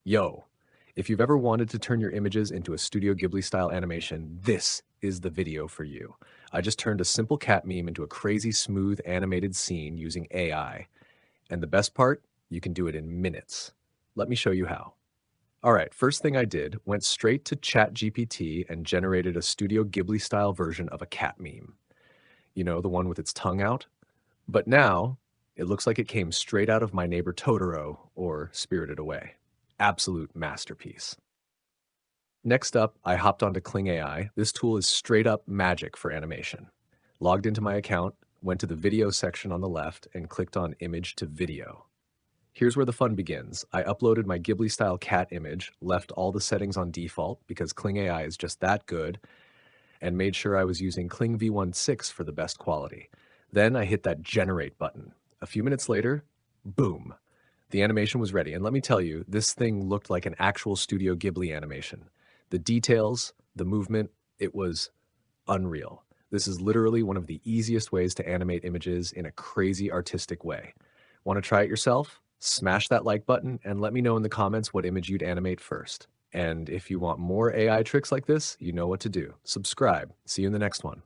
Yo, if you've ever wanted to turn your images into a Studio Ghibli-style animation, this is the video for you. I just turned a simple cat meme into a crazy smooth animated scene using AI. And the best part, you can do it in minutes. Let me show you how. All right, first thing I did, went straight to ChatGPT and generated a Studio Ghibli-style version of a cat meme. You know, the one with its tongue out? But now, it looks like it came straight out of My Neighbor Totoro or Spirited Away. Absolute masterpiece. Next up, I hopped onto Kling AI. This tool is straight up magic for animation. Logged into my account, went to the video section on the left, and clicked on Image to Video. Here's where the fun begins. I uploaded my Ghibli-style cat image, left all the settings on default because Kling AI is just that good, and made sure I was using Kling V16 for the best quality. Then I hit that Generate button. A few minutes later, boom, the animation was ready. And let me tell you, this thing looked like an actual Studio Ghibli animation. The details, the movement, it was unreal. This is literally one of the easiest ways to animate images in a crazy artistic way. Want to try it yourself? Smash that like button and let me know in the comments what image you'd animate first. And if you want more AI tricks like this, you know what to do. Subscribe. See you in the next one.